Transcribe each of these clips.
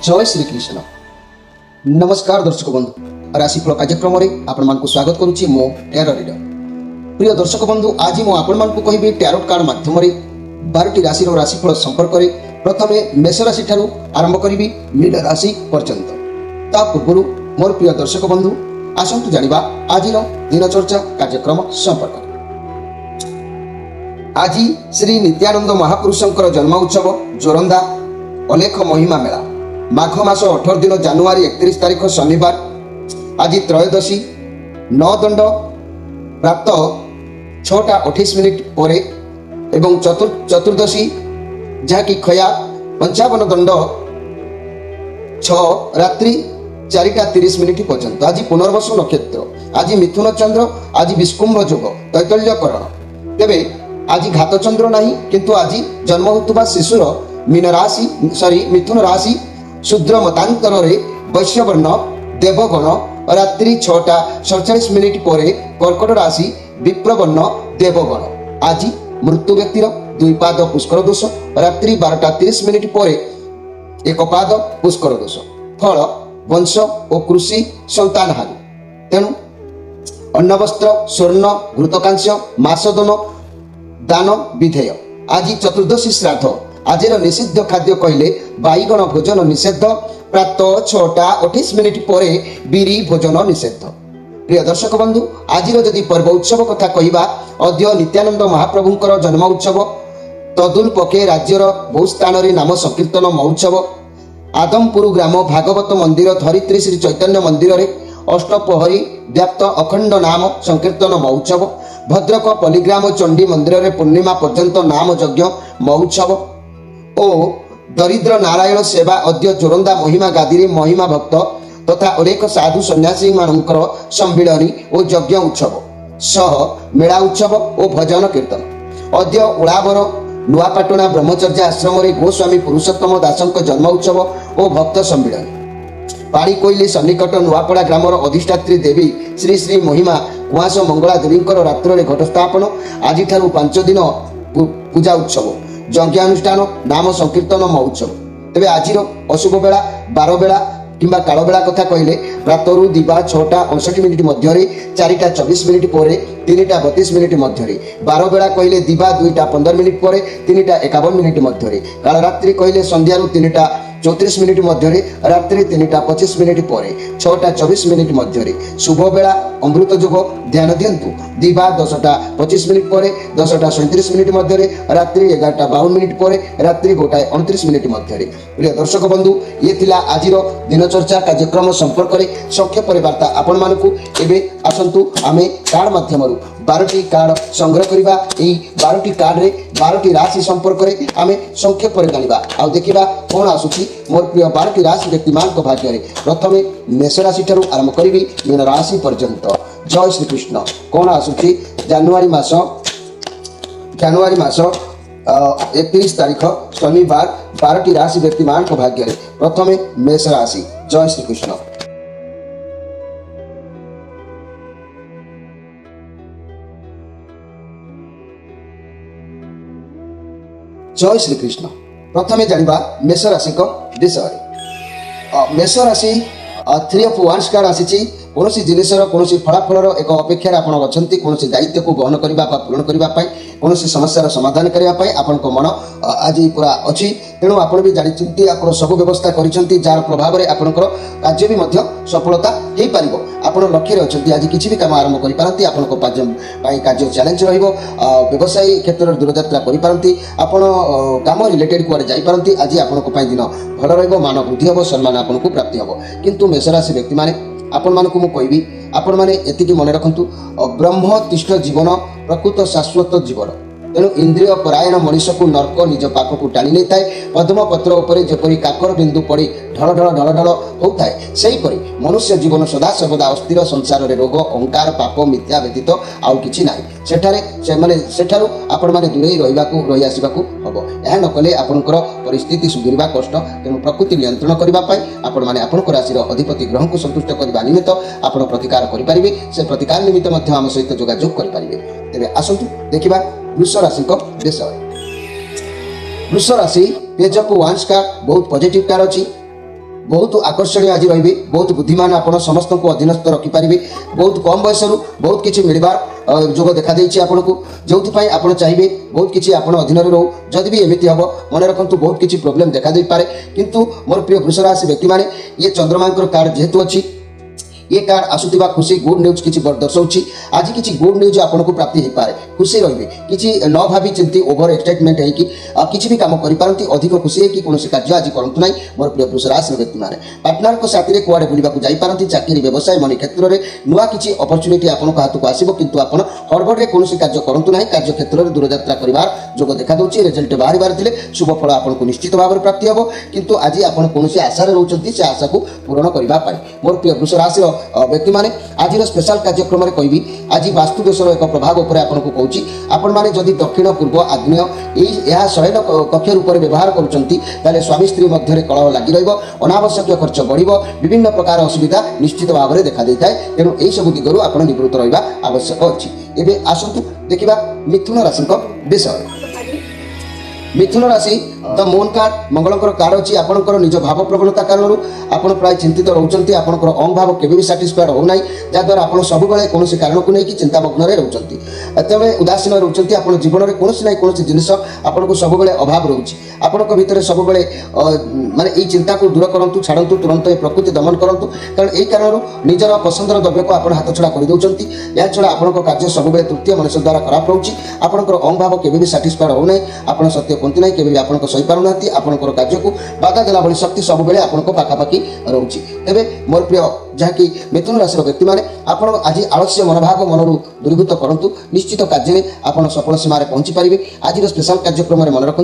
जय श्री कृष्ण। नमस्कार दर्शक बंधु, राशिफल कार्यक्रम में आपण स्वागत करुच्ची मो टैरो रीडर। प्रिय दर्शक बंधु, आज मु आपण कहबी टैरोट कार्ड माध्यम 12टी राशि राशिफल संपर्क में प्रथमे मेष राशि ठारू आरंभ करी मीन राशि पर्यंत। ता पूर्व मोर प्रिय दर्शक बंधु आसतु जानिबा आज दिनचर्चा कार्यक्रम संपर्क। आज श्री नित्यानंद महापुरुषंकर जन्म उत्सव जोरंदा अलेख महिमा मेला माघ मास 18 दिन जानुआरी 31 तारीख शनिवार। आज त्रयोदशी 9 दंड प्राप्त 6:28 पर एवं चतुर्दशी जहाँकि खया 55 दंड 6 रात्रि 4:30 पर्यंत। आज पुनर्वसु नक्षत्र, आज मिथुन चंद्र, आज विस्कुंभ जोग तैतल्यकरण। तेबे आज घात चंद्र नहीं, किंतु आज जन्म होता शिशुर मीन राशि मिथुन राशि शूद्र मतांतर वैश्यवर्ण देवगण रात्रि 6:47 पर कर्कट राशि विप्रवर्ण देवगण। आज मृत्यु व्यक्तिर 2 पाद पुष्कर दोष रात्रि 12:30 पर 1 पाद पुष्कर दोष। फल वंश और कृषि संतान हानि। तेणु अन्न वस्त्र स्वर्ण घृतकांश मासदन दान विधेय। आज चतुर्दशी श्राद्ध। आज निषिद्ध खाद्य कहले बैगण भोजन निषेध, प्रात 6:28 पर बिरी भोजन निषेध। प्रिय दर्शक बंधु, आज जदि पर्व उत्सव कथा कहवा, अद्य नित्यानंद महाप्रभुंकर जन्म उत्सव। तदुल पके राज्यर बहु स्थान में नाम संकीर्तन महोत्सव। आदमपुर ग्राम भागवत मंदिर धरित्री श्री चैतन्य मंदिर रे अष्टपहरी व्याप्त अखंड नाम संकीर्तन महोत्सव। भद्रक पलिग्राम चंडी मंदिर रे पूर्णिमा पर्यंत नाम यज्ञ महोत्सव ओ दरिद्र नारायण सेवा अद्य जोरंदा महिमा गादी महिमा भक्त तथा अनेक साधु सन्यासी मानकर सम्मिलनी और यज्ञ उत्सव सह मेला उत्सव और भजन कीर्तन। अद्य उड़ावर नुआपाटना ब्रह्मचर्य आश्रम रे गोस्वामी पुरुषोत्तम दासंक जन्म उत्सव और भक्त सम्मिलनी। पाड़ी कोइली सन्निकट नुआपड़ा ग्रामर अधिष्ठात्री देवी श्री श्री महिमा कुआस मंगला देवींकर रात्र घट स्थापन। आज 5 दिन पूजा उत्सव यज्ञानुष्ठान नाम संकीर्तन महोत्सव। तेबे आज अशुभ बेला 12 बेला किंबा काल बेला कथा कहले प्रातरु दिवा 6:59 मध्य 4:24 पर 3:32 मध्य। 12 बेला कहले दिवा 2:15 पर 3:51 मध्य। काल रात्रि कहले संध्यारू 3:34 मध्य रात्रि 3:25 पर 6:24 मध्य। शुभ बेला अमृत जोग ध्यान दिंतु दिवा 10:25 पर 10:37 मध्य रात्रि 11:52 पर रात्रि 1:29 मध्य। प्रिय दर्शक बंधु, ये थिला आज दिनचर्चा कार्यक्रम संपर्क में संक्षेप वार्ता आपण मानकु। एबे आसंतु आमे कार्ड माध्यम 12टी कार्ड संग्रह करबा। एई 12टी कार्ड रे 12टी राशि संपर्क में आमे संक्षेप जानिबा आ देखिबा कोन आसुची मोर प्रिय 12टी राशि व्यक्तिमान को भाग्य रे। प्रथमे मेष राशि ठारू आरंभ करिबी मीन राशि पर्यंत। जय श्री कृष्ण। कोन आसुची जानुआरी मास 31 तारीख शनिवार 12टी राशि व्यक्तिमान को भाग्य रे। प्रथमे मेष राशि। जय श्री कृष्ण। जय श्री कृष्ण। प्रथमे जानिबा मेष राशि को विषय। मेष राशि 3 of Wands कार्ड आसी। कौन जिनसर कौन फलाफल एक अपेक्षा आपण अच्छा कौन दायित्व को बहन करने पूरण करने कौन समस्यार समाधान करने आपण मन आज पूरा अच्छी। तेणु आपड़ भी जानते आप सब व्यवस्था कर जार प्रभाव में आपंकर कार्य भी सफलता हो पार। आप लक्ष्य अच्छा आज किसी भी काम आरंभ करपारती। कार्य चैलेंज व्यवसायी क्षेत्र में दूरयात्रा करपारती। आपण काम रिलेटेड कुआडे जापारती। आज आपण दिन भल रहा, मान वृद्धि हम, सम्मान आपको प्राप्ति हम। किंतु मेषराशि व्यक्ति मैंने आपण मानकु मु कहबी आपण माने एतिकी मन रखंतु ब्रह्म तिष्ठ जीवन प्रकृत शाश्वत जीवन। तेणु इंद्रिय परायण मनीष को नर्क निज पाख को टाणी नहीं थाए। पद्म पत्र उपर जेपरी काकर बिंदु पड़ी ढल ढल ढल ढल होता है, सेहीपरि मनुष्य जीवन सदा सर्वदा अस्थिर। संसार रे रोग अहंकार पाप मिथ्या व्यतीत आउ किछि नाही। सेठारु आपण माने दूरे रही आसबाकू हबो। यह न कले आपनकर परिस्थिति सुधरिबा कष्ट। तेणु प्रकृति नियंत्रण करबा पई आपण माने आपनकर राशि अधिपति ग्रह को संतुष्ट करबा निमित्त आपण प्रतिकार करि परिबे। से प्रतिकार निमित्त मध्य आम सहित जोगाजोग करि परिबे। तेबे आसंतु देखिबा वृष राशि को विषय। वृष राशि पेज ऑफ वांस का बहुत पॉजिटिव कार्ड अच्छी। बहुत आकर्षणीय आज रही बहुत बुद्धिमान आप समस्त को अधीनस्थ रखिपारे बहुत कम बयस बहुत किसी मिलबार जोग देखा आपन को जो आप चाहिए बहुत किसी आप अधीन रो जदि भी एमती हम मन रखु बहुत किसी प्रोब्लेम देखा पारे किंतु मोर प्रिय वृष राशि व्यक्ति मैंने ये चंद्रमा कार्ड जेहेतु अच्छी ये कार्ड आसुवा खुशी गुड न्यूज किसी दर्शाऊँ आज किसी गुड न्यूज आपको प्राप्ति हो पाए खुशी रही किसी न भावी चिंती ओवर एक्साइटमेंट है कि किसी भी काम करपारती अधिक खुशी है कि कौन कार्य आज करूँ ना मोर प्रिय वृष राशि व्यक्ति मैंने पार्टनर को साथी कुआड़े बुलाक जापारती चाकरी व्यवसाय मनी क्षेत्र में नुआ किसी अपरच्युनिटी आपन हाथ को आसो किंतु आप हड़बड़े कौन कार्य करूँ ना कार्य क्षेत्र में दूरयात्रा कर जोग देखा दूसरी रिजल्ट बाहर शुभ फल आपको निश्चित भाव में प्राप्ति हम किंतु आज आप कौन आशार रोचे से आशा को पूरण करने मोर प्रिय वृष राशि व्यक्ति माने आज स्पेशल कार्यक्रम में कहबी आज वास्तु दोषर एक प्रभाव उपर आपको कहूँ आपण मैंने जदि दक्षिण पूर्व आग्नेय यह शयन कक्ष रूप में व्यवहार करुँच स्वामी स्त्री मध्य कलह लगी रनावश्यक खर्च बढ़ विभिन्न प्रकार असुविधा निश्चित भाव में देखा देता है तेणु यही सब दिगरू आप निवृत्त रहा आवश्यक अच्छी एवं आसतु देखा मिथुन राशि विषय मिथुन राशि द मून कार्ड मंगलकर कार्ड अच्छी आपंकर निज भाव प्रवणता कारण आपड़ प्राय चिंतित रोचंती आपंकर अंग भाव केवे भी साटिस्फाइड होना जहाद्वारा आप सब कौन कारण को लेकिन चिंतामग्न रोचंती तेज उदासीन रोचंती आप जीवन में कौन ना कौन जिनस आपको सब अभाव रोचे आपण भितर सब माने ये चिंता को दूर करूँ छाड़ू तुरंत प्रकृति दमन करूँ कारण यही कारण निजर पसंदर द्रव्य को आप हाथ छड़ा कर दौरान या छड़ा आपंक कार्य सब तृतीय मनुष्य द्वारा खराब रोचे आपंकर अंग भाव केवे भी साटिस्फाइड होना आप सत्य कहते ना केवे आप सही पार ना आपंकर कार्य को बाधा देला भली शक्ति सब आपको पाखापाखि रोचे तेरे मोर प्रिय जहाँकि मिथुन राशि व्यक्ति मैंने आप आज आलस्य मनोभाव मन दूरीभूत करूँ निश्चित कार्य में आप सफल सीमार पहुँची पारे आज स्पेशल कार्यक्रम में मन रखु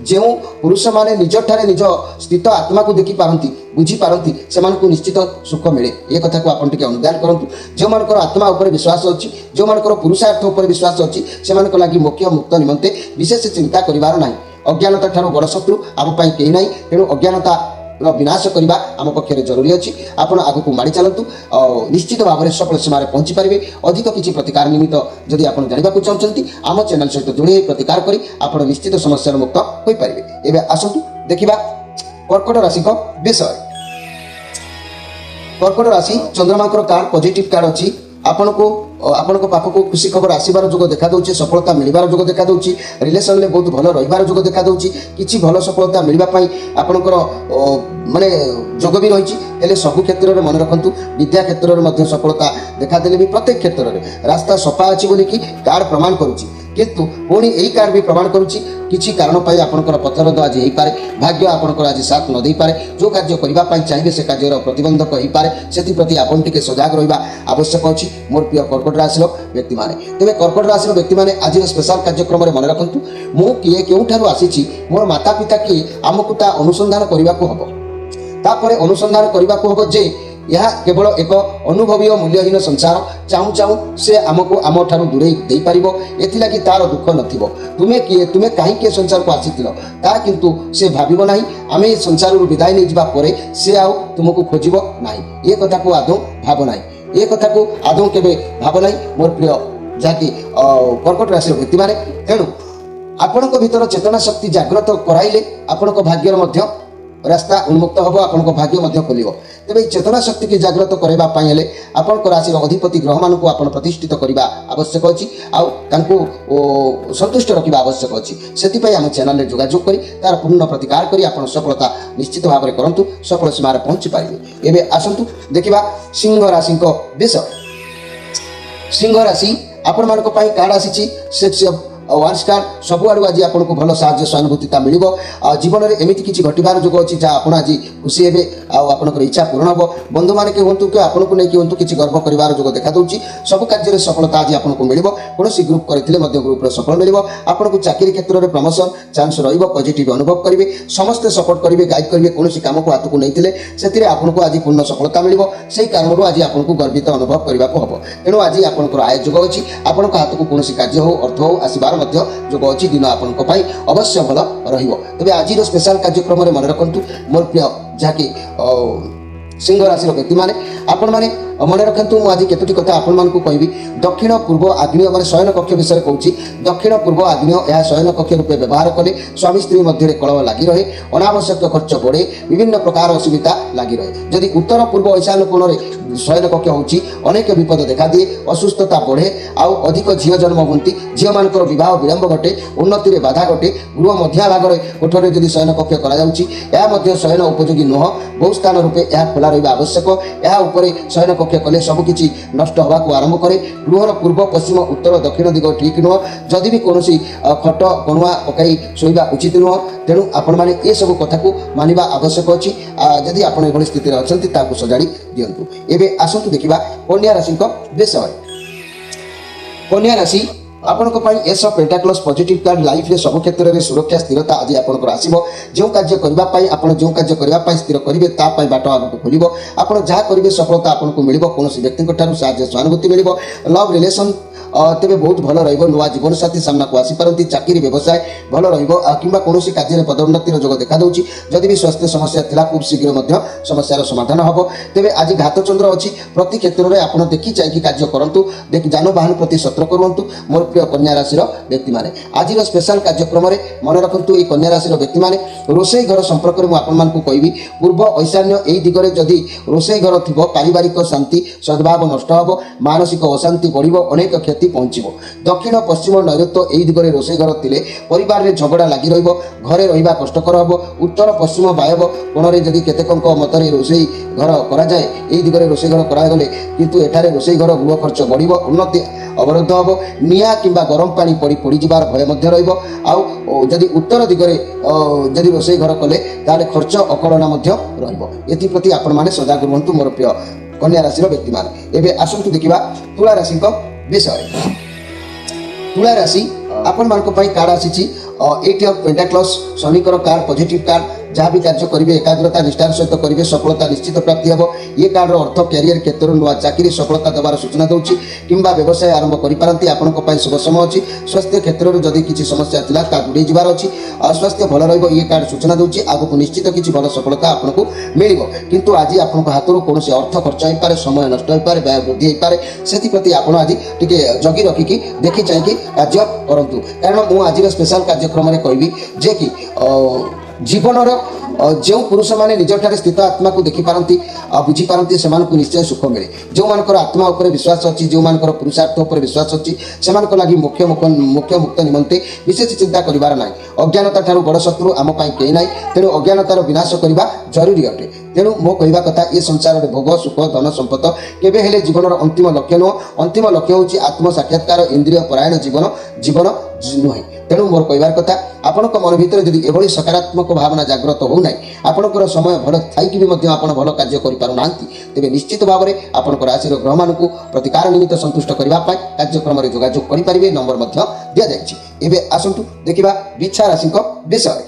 जो पुरुष मैंने निज ठारे निज स्थित आत्मा को देखी पारती बुझी पारती से निश्चित सुख मिले ये कथा को आप अनुदान करूँ जो मानकर आत्मा उपर विश्वास अच्छी जो मानकर पुरुषार्थ उपर विश्वास अच्छी से लगी मोक्ष मुक्त निमंते विशेष चिंता करिवार नहीं अज्ञानता ठार बड़ शत्रु आम कहीं ना तेणु अज्ञानता विनाश करने आम पक्षे जरूरी अच्छी आप आग को माड़ी चलतु निश्चित भाव में सफल सीमार पहुँची पारे अधिक किसी प्रतिकार निमित्त जदि आप जानवा चाहते आम चैनल सहित जोड़े प्रतिकार कर आप निश्चित समस्या मुक्त हो पारे एवं आसतु देखा कर्कट राशि विषय कर्कट राशि चंद्रमा कार्ड पॉजिटिव कार्ड अच्छी आपण पाखक खुशी खबर आसबार जोग देखा दूसरी सफलता मिलबार जोग देखा दूसरी रिलेसन में बहुत भल रही जोग देखा दूसरी किसी भल सफलता मिलवाई आपणकर माने जोग भी रही सबु क्षेत्र में मन रखु विद्या क्षेत्र में सफलता देखा देले भी प्रत्येक क्षेत्र में रास्ता सफा अच्छी बोलिकी कार्ड प्रमाण करुच्ची किंतु पुणी यही कार्ड भी प्रमाण करुच्ची किसी कारण आपंकर पथरद आज हो पारे भाग्य आपंकर आज साथ न दे पारे जो कार्य करने चाहिए से कार्य प्रतिबंधक हो पारे से आपन टे सजग रहा आवश्यक अच्छी मोर प्रिय कर्कट राशि व्यक्ति मैंने तेज कर्कट राशि व्यक्ति मैंने आज स्पेशल कार्यक्रम में मन रखु मु किए केउठारु आसी मोर माता पिता किए आमको ता अनुसंधान करने को हम तापर अनुसंधान करने को हम जे यह केवल एक अनुभवी और मूल्यहीन संसार चाहू चाहू से आमको आम ठारू दूरे दे पार एथिलागि तार दुख नथिबो तुमे किए तुमे कहीं संसार को आसीथिल ता किंतु से भाबिबो नाही आमे संसार विदाय नहीं जाबा परे से आउ तुमको खोजिबो नाही ये कथा को आदौ भाब नाही ये कथा को आदौ केबे भाब नाही मोर प्रिय जाकि कर्कट राशि व्यक्ति माने तेणु आपणको भीतर चेतना शक्ति जागृत कराइले आपणको भाग्यर मध्य रास्ता उन्मुक्त हम आपन भाग्य खोल तेज चेतना शक्ति की जागृत करने आपण राशि अधिपति ग्रह मान को आप प्रतिष्ठित करने आवश्यक अच्छी संतुष्ट रखा आवश्यक अच्छी से आम चैनल जोगाजोग कर तार पूर्ण प्रतिकार कर आप सफलता निश्चित भाव में करूँ सफल सीमार पहुँची पारे एवं आसतु देखा सिंह राशि विषय सिंह राशि आपण मान कार्ड आसी सेक्स वार्स कार्ड सबुआड़ आज आपको भल साहय सहानुभूतिता मिल जीवन में एमती किसी घटबार जोग अच्छी जहाँ आप आज खुशी हे आपंकर इच्छा पूर्ण हम बंधु मैंने कि हूँ कि आपको नहीं हूँ किसी गर्व कर जोग देखा दूसरी सब कार्य सफलता आज आपको मिल कौन ग्रुप करते ग्रुप सफल मिल आपको चाकरी क्षेत्र में प्रमोशन चांस रजिटिव अनुभव करेंगे समस्ते सपोर्ट करेंगे गाइड करेंगे कौन कम को हाथ को नहीं से आपको आज पूर्ण सफलता मिल से कारण आज आपको गर्वित अनुभव करने को हम तेणु आज आपंकर आय जोग अच्छी आपण हाथ को कौन कार्य हो अर्थ हो आसबार जोग अच्छी दिन आपंप अवश्य भल रही तेज आज स्पेशल कार्यक्रम में मन रखु मोर प्रिय जहाँकि सिंह राशि व्यक्ति मैंने आपण मैंने मन रखु मुझे केतोटी कथा आपण मानक कहबी दक्षिण पूर्व आग्नेय मैं शयन कक्ष विषय कहूँ दक्षिण पूर्व आग्नेय यह शयन कक्ष रूपे व्यवहार कले स्वामी स्त्री मध्य कलह लगी रहे अनावश्यक खर्च बढ़े विभिन्न प्रकार असुविधा लगी रहे जदि उत्तर पूर्व ईशान कोण में शयन कक्ष हो अनेक विपद देखा दिए असुस्थता बढ़े आउ अधिक झील जन्म होती झील मान बह विलंब घटे उन्नति में बाधा घटे गृह मध्य भाग कोठर जदि शयन कक्ष कर शयन उपयोगी नुह बहु स्थान रूपे यह खोला रहा आवश्यक यह शयन कक्ष कले सबकि नष्ट होगा आरंभ करे गृहर पूर्व पश्चिम उत्तर दक्षिण दिग ठीक नुह जदि भी कौन खट कणुआ पकई शोवा उचित नुह तेणु आपण मैंने ये सब कथा को मानिबा आवश्यक अच्छी जदि आप स्थित अच्छा सजाड़ी दिंतु एवं आसतु देखा कन्या राशि विषय कन्या राशि आपण ace of pentacles positive card life रे सब क्षेत्र में सुरक्षा स्थिरता आज आपंकर आसो जो कार्य करने आप जो कार्य करने स्थिर करेंगे ताप बाट आगे खोल आप जहाँ करेंगे सफलता आपको मिल कौन व्यक्ति सहानुभूति मिल लव रिलेशन तेरे बहुत भल नुआ जीवन साथी सामना को आसीपारती चाकरी व्यवसाय भल रहा कौन कार्य पदोन्नतिर जोग देखा जदि भी स्वास्थ्य समस्या थिला खूब शीघ्र समस्यार समाधान हम तेरे आज घात चंद्र अच्छी प्रति क्षेत्र में आप देखी चाहिए कार्य करूँ जानवाहन प्रति सतर्क रुहतु मोर प्रिय कन्या राशि व्यक्ति मैंने आज स्पेशल कार्यक्रम में मन रखु ये कन्या राशि व्यक्ति मैंने रोषे घर संपर्क में आपको कहबी पूर्व ईशान्य यही दिगरे जदि रोषे घर थी पारिवारिक शांति सद्भाव नष्ट हम मानसिक अशांति बढ़ अनेक क्षति पहुंचो दक्षिण पश्चिम नैऋत्य यही दिगरे रोषे घर थे परिवार में झगड़ा लगी घरे रहा कष्टकर हम उत्तर पश्चिम वायव्य कोण में जदि केतेक मतरे रोषे घर कराए यही दिगरे रोषे घर करागले किंतु एठारे रोषे घर गृह खर्च बढ़ उन्नति अवरोध हम निआ किंबा गरम पानी पड़ी पड़ जाबार भय मध्य रहिबो आउ जदि उत्तर दिगरे जदि रोषे घर कले ताले खर्च अकलना मध्य रहिबो एथि प्रति आपण माने सजाग रुहंतु मोर प्रिय कन्या राशि व्यक्ति मान एबे आसंतु देखिबा तुला राशि विषय तुला राशि आपण मानक पई कार्ड आसीची 8 ऑफ पेंटाक्लस शनिकर कार्ड पॉजिटिव कार्ड जहाँ भी कार्य करेंगे एकाग्रता निष्ठार सहित करेंगे सफलता निश्चित प्राप्ति हम ये कार्ड अर्थ कैरियर क्षेत्र नुआ चाकरी सफलता देवार सूचना दूसरी किंबा व्यवसाय आरंभ करेंगे आपण शुभ समय अच्छी स्वास्थ्य क्षेत्र में जदि किसी समस्या था ता दूरे जबार अच्छी स्वास्थ्य भल रही कार्ड सूचना दूसरी आगक निश्चित किसी भल सफलता आपको मिल किंतु आज आप हाथ कौन अर्थ खर्च हो पाए समय नष्ट हो पाए व्यय वृद्धि हो पाए से आप आज टी जगी रखिकी देखी चाहिए कार्य करूँ कारण मुझे आज स्पेशल कार्यक्रम में कहबी जे कि जीवनर जो पुरुष मैंने निजठारे स्थित आत्मा को देखिपारती बुझीपारती से निश्चय सुख मिले जो मानकर आत्मा उपर विश्वास अच्छी जो मानकर पुरुषार्थ उपर विश्वास अच्छी से लगी मुख्य मुक्त निमंते विशेष चिंता करार ना अज्ञानता ठारू बड़ शत्रु आम कहीं ना तेणु अज्ञानतार विनाश करने जरूरी अटे तेणु मो कहवा कथा ये संसार में भोग सुख धन संपद केबे हेले जीवनर अंतिम लक्ष्य नुह अंतिम लक्ष्य हूँ आत्म साक्षात्कार इंद्रिय परायण जीवन जीवन नुहे तेणु मोर कहबार कथा आपण मन भर जब एभली सकारात्मक भावना जागृत होना आपणकर समय भल थी भी भल कार्य करना तेज निश्चित भाव में आपण राशि ग्रह मान प्रतिकार निमित्त संतुष्ट करने कार्यक्रम में जोगाजोग करेंगे नंबर दि जाए आसतु देखा बिछा राशि विषय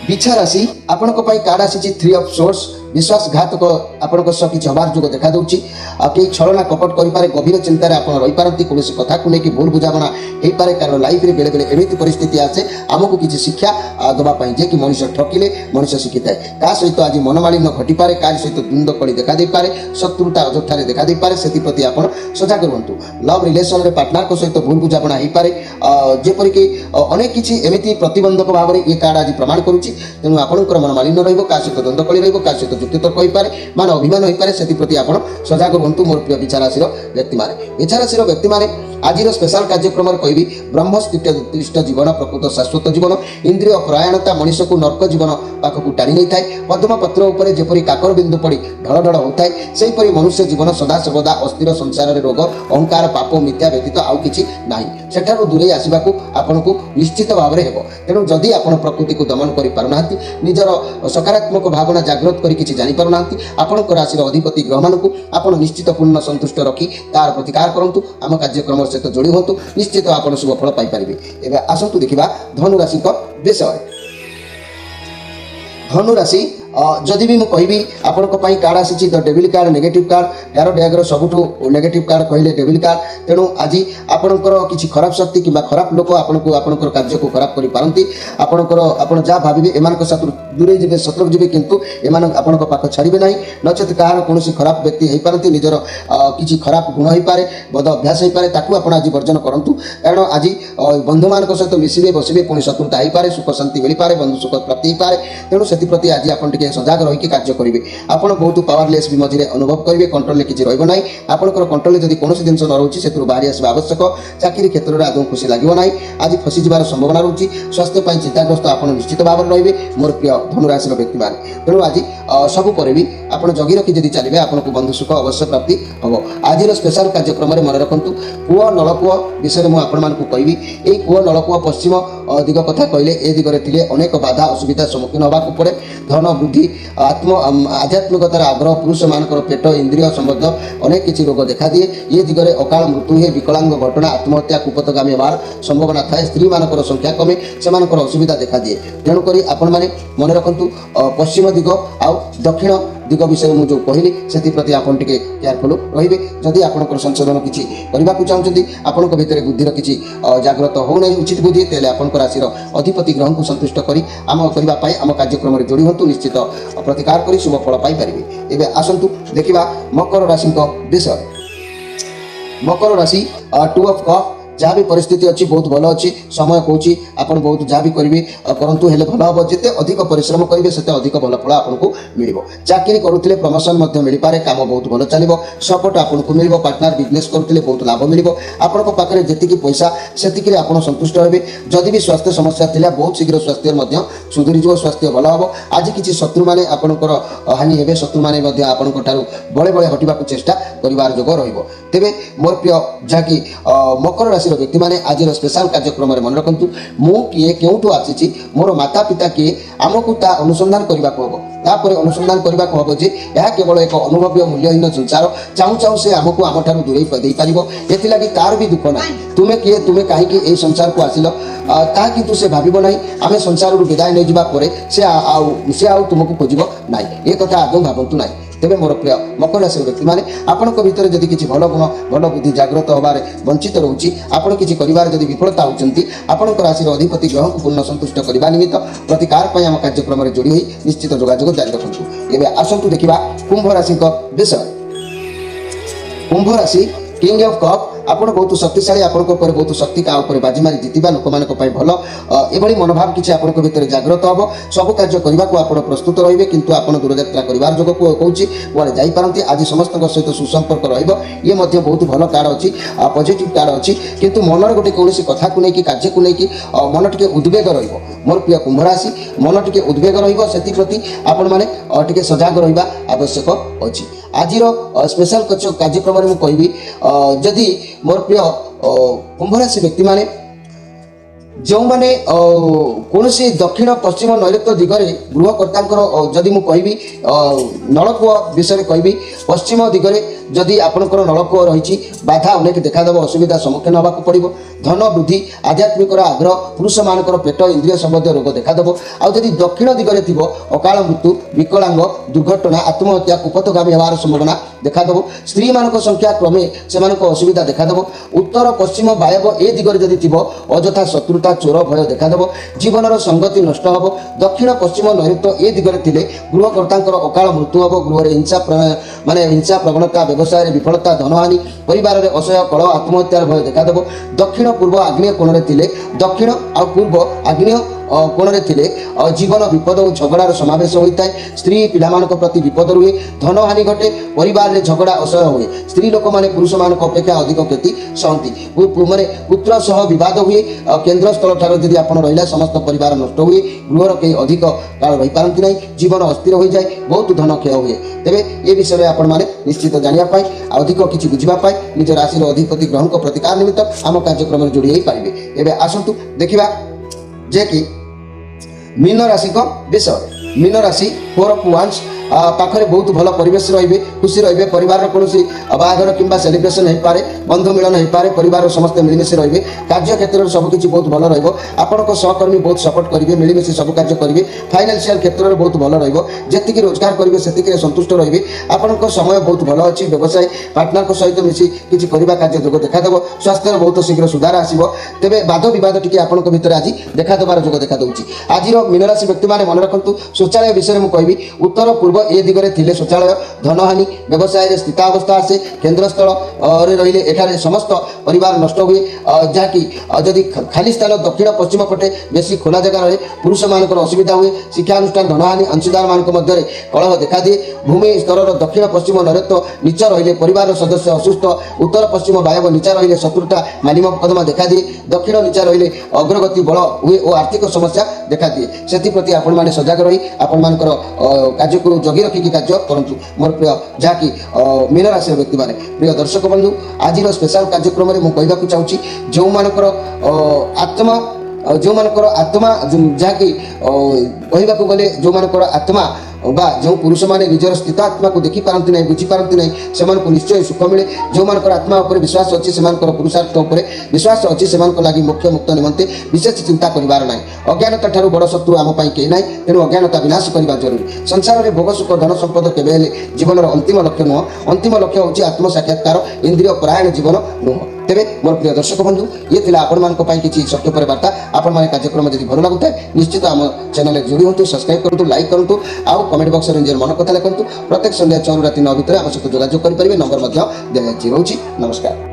बिछा राशि आपण कार्ड आसी 3 ऑफ सोर्स विश्वासघातक आपण किसी हबार जोग देखा दूँ कई छलना कपट करें गभीर चिंतार आप रही पारती कौन कथा को लेकिन भूल बुझाणा हो पाए कारण लाइफ में बेले बेले एमती परिस्थिति आसे आमको किसी शिक्षा दवाई जे कि मनुष्य ठकिले मनुष्य शिखी थाए क्या सहित आज मनमालिन्य घटीपे क्या सहित द्वंद्व कड़ी देखा पारे शत्रुता अजोठार देखा पारे से प्रति आप सजग रुहतु लव रिलेसन में पार्टनर सहित भूल बुझाणा हो पाए जेपरिक अनेक किसी एमती प्रतिबंधक भाव में ये कार्ड आज प्रमाण करुच्ची तेणु आपंकर मनमालिन्य रहा सहित द्वंद्व कड़ी रहा सहित युक्तितर्क हो पाए मान अभिमान हो पाए से प्रति आप सजग रुहतु मोर प्रिय बिछा राशि व्यक्ति मैंने बिछा राशि व्यक्ति मैंने आज स्पेशल कार्यक्रम में कहबी ब्रह्मस्थित जीवन प्रकृत शाश्वत जीवन इंद्रिय परायणता मनुष्य को नर्क जीवन पाखक टाणी नहीं थाए पद्म पत्र उपर जेपरी काकर बिंदु पड़ी ढल ढल होता है सेहीपरि मनुष्य जीवन सदा सर्वदा अस्थिर संसार में रोग अहंकार पाप मिथ्या व्यतीत आउ किछि नाही सेठारु दूरे आसवाक आपको निश्चित भाव में हेबो तेणु जदि आप प्रकृति को दमन कर पारुना निजर सकारात्मक भावना जागृत कर किछि जानि पारुना आपणकर राशि अधिपति ग्रह मानक आप निश्चित पूर्ण संतुष्ट रखी तार प्रतिकार करंतु आम कार्यक्रम सहित जोड़ी हूँ निश्चित आप शुभ फल पाइपर एवं आसतु देखा धनु राशि विषय धनु राशि जदि भी मुझे कहबी आपण कार्ड आसी the devil card negative card tarot डेगर सबुठू नेगेटिव कार्ड कहले डेविल कार्ड तेणु आज आपणकर किसी खराब शक्ति कि खराब लोक आपको आपणकर कार्य को खराब कर पारती आपणकर आप जहाँ भावे एम शत्रु दूरे जी शत्रु जी किंतु एम आपण पाख छाड़े ना नचेत कह कौन खराब व्यक्ति हो पारती निजर किसी खराब गुण हो पाए बद अभ्यास हो पाए ताकू आप आज वर्जन करूँ कारण आज बंधु मान सहित मिसवे बसवे पुणी शत्रुता हो पाए सुख शांति मिल पाए बंधु सुख प्राप्ति हो पाए तेणु से आज आप सजग रही कार्य करेंगे आपड़ बहुत पावरलेस भी मझे अनुभव करेंगे कंट्रोल किसी रहा आपंकर कंट्रोल जब कौन जिन न रोचे से बाहरी आसवा आवश्यक चाकरी क्षेत्र में आदौ खुशी लगे ना आज फसी जबार संभावना रोचे स्वास्थ्य चिंताग्रस्त आप निश्चित भाव में रे मोर प्रिय धनुराशि व्यक्ति मैंने तेणु आज सबू पर भी आप जगी रखी जब चलिए आपको बंधु सुख अवश्य प्राप्ति हम आज स्पेशल कार्यक्रम में मन रखु कूह नलकूह विषय मुझे कहबी ये कूह नलकूह पश्चिम दिग कथा कहले ए दिगरे थिले अनेक बाधा असुविधा सम्मुखीन होगा पड़े धन वृद्धि आध्यात्मिकतार आग्रह पुरुष मानकर पेट इंद्रिय संबद्ध अनेक किसी रोग देखा दिए ये दिगरे अकाल मृत्यु हुए विकलांग घटना आत्महत्या कुपथगामी होवार संभावना थाए स्त्री मानकर संख्या कमे से असुविधा देखा दिए तेणुक आपण मैंने मन रखु पश्चिम दिग आ दक्षिण दिग विषय मुझे कहली से आप केयरफुल रे जदि आप संशोधन किसी करने को चाहते आपण भितर बुद्धिर किसी जागृत होना उचित बुद्धि तेल आप राशि अधिपति ग्रह को संतुष्ट कर आम करने आम कार्यक्रम में जोड़ी हूँ निश्चित प्रतिकार कर शुभ फल पाइपर एवं आसतु देखा मकर राशि विषय मकर राशि 2 ऑफ कप जहाँ भी परिस्थिति अच्छी बहुत भल अच्छी समय कौच आप बहुत जहाँ भी करेंगे करूँ हेल्ले भल हम जिते अधिक परिश्रम करेंगे से अधिक भल फल आपको मिल चाकरी करुले प्रमोशन मिल पाए काम बहुत भल चलो सपोर्ट आपको मिल पार्टनर बिजनेस करुले बहुत लाभ मिल आपण पाखे जी पैसा से आप संतुष्ट हे जदि भी स्वास्थ्य समस्या थी बहुत शीघ्र स्वास्थ्य सुधरी जाव स्वास्थ्य भल हम आज किसी शत्रु मैंने आपंकर हानि हे शत्रु मैंने बड़े बड़े हटा चेष्टा कर जोग रेबे मोर प्रिय जहाँकि मकर राशि व्यक्ति मैंने आज स्पेशल कार्यक्रम में मन रखु मु किए क्योंठू आसी मोर माता पिता किए आमको ता अनुसंधान करने को हम तापर अनुसंधान करने को हम जे यह केवल एक अनुभव्य मूल्यहीन संसार चाहू चाहू से आमको आम ठार दूरे पार एथि तार भी दुख ना तुम्हें किए तुम्हें कहीं संसार को आसिल ता किंतु से भाव ना आम संसार विदाय नहीं जावापर से तुमको खोज ना ये कथा आदौ भावतु ना तेरे मोर प्रिय मकर राशि व्यक्ति मैंने आपण भर जदि किसी भल गुण भल बुद्धि जागृत होबार वंचित रोचे आपड़ किसी कर विफलता होती आपण राशि अधिपति ग्रह को पूर्ण संतुष्ट करने निमित्त प्रतिकार आम कार्यक्रम में जोड़ी निश्चित जोगाजोग जारी रखु एवं आसतु देखा कुंभ राशि विषय कुंभ राशि किंग ऑफ कप आपण बहुत शक्तिशाली आपण बहुत शक्ति का बाजी मारी जीतवा लोक मान भल एभली मनोभाव किसी आपण भर जागृत हम सब कार्य करने को आप प्रस्तुत रे किंतु आप दूरयात्रा कर जोग कौन कड़े जापारती आज समस्त सहित सुसंपर्क रे बहुत भल कार्ड अच्छी पॉजिटिव कार्ड अच्छी किंतु मनर गोटे कौन कथा को लेकिन कार्य को लेकिन मन टे उद्वेग रोर प्रिय कुंभ राशि मन टे उद्वेग रति आपण मैंने सजग रहा आवश्यक अच्छी आज स्पेशल कार्यक्रम में कहबी जदि मोर प्रिय कुंभ राशि व्यक्ति माने जो मैंने कौन सी दक्षिण पश्चिम नैऋत्य दिगरे गृहकर्ता जदि मुझे कहबी नलकूह विषय कहबी पश्चिम दिगरे जदि आपंकर नलकूह रही बाधा अनेक देखादेव असुविधा सम्मुखीन होगा पड़ो धन वृद्धि आध्यात्मिक आग्रह पुरुष मानकर पेट इंद्रिय संबंधी रोग देखादेव आदि दक्षिण दिगरे थी अकाल मृत्यु विकलांग दुर्घटना आत्महत्या कुपथगामी होवार संभावना देखादेव स्त्री मान संख्या क्रमे से असुविधा देखादेव उत्तर पश्चिम वायव्य ए दिगरे जदि थी अଯଥା शत्रुता चोर भय देखादेव जीवन संगति नष्ट हम दक्षिण पश्चिम नैऋत्य ए दिगरे थिले गृहकर्ता अकाल मृत्यु हम गृह हिंसा माने हिंसा प्रवणता व्यवसाय विफलता धनहानि परिवार में असह्य कल आत्महत्यार भय देखादेव दक्षिण पूर्व आग्नेय कोण थिले दक्षिण आ पूर्व आग्नेय कोण थिले जीवन विपद और झगड़ार समावेश होता है स्त्री पिला प्रति विपद रुए धनहानि घटे परिवार में झगड़ा असह्य हुए स्त्री लोक मैंने पुरुष मान अपेक्षा अधिक क्षति सहती माने पुत्र सह विवाद हुए केन्द्र स्थल ठार जदि आप रहा समस्त परिवार नष्ट हुए गृहर कई अधिक काल रही पारती ना जीवन अस्थिर हो जाए बहुत धन क्षय हुए तेरे ये विषय आप निश्चित जानापी अधिक किसी बुझापी निज राशि अधिपति ग्रह को प्रतिकार निमित्त आम कार्यक्रम में जोड़ी पारे एवं आसतु देखा जे कि मीन राशि विषय मीन राशि 4 of Wands ପାଖରେ ବହୁତ ଭଲ ପରିବେଶ ରହିବେ, ଖୁସି ରହିବେ। ପରିବାରର କୌଣସି ବାହାଘର କିମ୍ବା ସେଲିବ୍ରେସନ ହେଇପାରେ, ବନ୍ଧୁ ମିଳନ ହେଇପାରେ, ପରିବାରର ସମସ୍ତେ ମିଳିମିଶି ରହିବେ। କାର୍ଯ୍ୟ କ୍ଷେତ୍ରରେ ସବୁକିଛି ବହୁତ ଭଲ ରହିବ। ଆପଣଙ୍କ ସହକର୍ମୀ ବହୁତ ସପୋର୍ଟ କରିବେ, ମିଳିମିଶି ସବୁ କାର୍ଯ୍ୟ କରିବେ। ଫାଇନାନ୍ସିଆଲ କ୍ଷେତ୍ରରେ ବହୁତ ଭଲ ରହିବ। ଯେତିକି ରୋଜଗାର କରିବେ ସେତିକିରେ ସନ୍ତୁଷ୍ଟ ରହିବେ। ଆପଣଙ୍କ ସମୟ ବହୁତ ଭଲ ଅଛି। ବ୍ୟବସାୟ ପାର୍ଟନରଙ୍କ ସହିତ ମିଶି କିଛି କରିବା କାର୍ଯ୍ୟ ଯୋଗ ଦେଖାଦେବ। ସ୍ୱାସ୍ଥ୍ୟର ବହୁତ ଶୀଘ୍ର ସୁଧାର ଆସିବ। ତେବେ ବାଦ ବିବାଦ ଟିକେ ଆପଣଙ୍କ ଭିତରେ ଆଜି ଦେଖାଦେବାର ଯୋଗ ଦେଖାଦେଉଛି। ଆଜିର ମୀନରାଶି ବ୍ୟକ୍ତିମାନେ ମନେ ରଖନ୍ତୁ, ଶୌଚାଳୟ ବିଷୟରେ ମୁଁ କହିବି। ଉତ୍ତର ପୂର୍ବ ଏ ଦିଗରେ ଥିଲେ ଶୌଚାଳୟ ଧନହାନି, ବ୍ୟବସାୟରେ ସ୍ଥିତାବସ୍ଥା ଆସେ। କେନ୍ଦ୍ରସ୍ଥଳରେ ରହିଲେ ଏଠାରେ ସମସ୍ତ ପରିବାର ନଷ୍ଟ ହୁଏ। ଯାହାକି ଯଦି ଖାଲି ସ୍ଥାନ ଦକ୍ଷିଣ ପଶ୍ଚିମ ପଟେ ବେଶୀ ଖୋଲା ଜାଗା ରହେ, ପୁରୁଷମାନଙ୍କର ଅସୁବିଧା ହୁଏ। ଶିକ୍ଷାନୁଷ୍ଠାନ ଧନହାନି, ଅଂଶୀଦାରମାନଙ୍କ ମଧ୍ୟରେ କଳହ ଦେଖାଦିଏ। ଭୂମି ସ୍ତରର ଦକ୍ଷିଣ ପଶ୍ଚିମ ନୈಋତ୍ୟ ନିଚ ରହିଲେ ପରିବାରର ସଦସ୍ୟ ଅସୁସ୍ଥ। ଉତ୍ତର ପଶ୍ଚିମ ବାୟବ ନିଚା ରହିଲେ ଶତ୍ରୁତା ମାଲିମ ମକଦ୍ଦମା ଦେଖାଦିଏ। ଦକ୍ଷିଣ ନିଚା ରହିଲେ ଅଗ୍ରଗତି ବଳ ହୁଏ ଓ ଆର୍ଥିକ ସମସ୍ୟା ଦେଖାଦିଏ। ସେଥିପ୍ରତି ଆପଣମାନେ ସଜାଗ ରହି ଆପଣମାନଙ୍କର କାର୍ଯ୍ୟକୁ ଜଗି ରଖିକି କାର୍ଯ୍ୟ କରନ୍ତୁ। ମୋର ପ୍ରିୟ ଯାହାକି ମୀନ ରାଶିର ବ୍ୟକ୍ତିମାନେ, ପ୍ରିୟ ଦର୍ଶକ ବନ୍ଧୁ, ଆଜିର ସ୍ପେଶାଲ କାର୍ଯ୍ୟକ୍ରମରେ ମୁଁ କହିବାକୁ ଚାହୁଁଛି, ଯେଉଁମାନଙ୍କର ଆତ୍ମା ଯାହାକି କହିବାକୁ ଗଲେ ଯେଉଁମାନଙ୍କର ଆତ୍ମା ବା ଯେଉଁ ପୁରୁଷମାନେ ନିଜର ସ୍ଥିତ ଆତ୍ମାକୁ ଦେଖିପାରନ୍ତି ନାହିଁ, ବୁଝିପାରନ୍ତି ନାହିଁ, ସେମାନଙ୍କୁ ନିଶ୍ଚୟ ସୁଖ ମିଳେ। ଯେଉଁମାନଙ୍କର ଆତ୍ମା ଉପରେ ବିଶ୍ୱାସ ଅଛି, ସେମାନଙ୍କର ପୁରୁଷାର୍ଥ ଉପରେ ବିଶ୍ୱାସ ଅଛି, ସେମାନଙ୍କ ଲାଗି ମୋକ୍ଷ ମୁକ୍ତ ନିମନ୍ତେ ବିଶେଷ ଚିନ୍ତା କରିବାର ନାହିଁ। ଅଜ୍ଞାନତା ଠାରୁ ବଡ଼ ଶତ୍ରୁ ଆମ ପାଇଁ କେହି ନାହିଁ। ତେଣୁ ଅଜ୍ଞାନତା ବିନାଶ କରିବା ଜରୁରୀ। ସଂସାରରେ ଭୋଗ ସୁଖ ଧନ ସମ୍ପଦ କେବେ ହେଲେ ଜୀବନର ଅନ୍ତିମ ଲକ୍ଷ୍ୟ ନୁହଁ। ଅନ୍ତିମ ଲକ୍ଷ୍ୟ ହେଉଛି ଆତ୍ମ ସାକ୍ଷାତକାର, ଇନ୍ଦ୍ରିୟ ପରାୟଣ ଜୀବନ ନୁହଁ। ତେବେ ମୋର ପ୍ରିୟ ଦର୍ଶକ ବନ୍ଧୁ, ଇଏ ଥିଲା ଆପଣମାନଙ୍କ ପାଇଁ କିଛି ସତ୍ୟ ପରେ ବାର୍ତ୍ତା। ଆପଣମାନେ କାର୍ଯ୍ୟକ୍ରମ ଯଦି ଭଲ ଲାଗୁଥାଏ ନିଶ୍ଚିତ ଆମ ଚ୍ୟାନେଲରେ ଯୋଡ଼ି ହୁଅନ୍ତୁ, ସବସ୍କ୍ରାଇବ୍ କରନ୍ତୁ, ଲାଇକ୍ କରନ୍ତୁ, ଆଉ କମେଣ୍ଟ ବକ୍ସରେ ନିଜର ମନ କଥା ଲେଖନ୍ତୁ। ପ୍ରତ୍ୟେକ ସନ୍ଧ୍ୟା 6ରୁ ରାତି 9 ଭିତରେ ଆମ ସହିତ ଯୋଗାଯୋଗ କରିପାରିବେ। ନମ୍ବର ମଧ୍ୟ ଦିଆଯାଇଛି। ରହୁଛି, ନମସ୍କାର।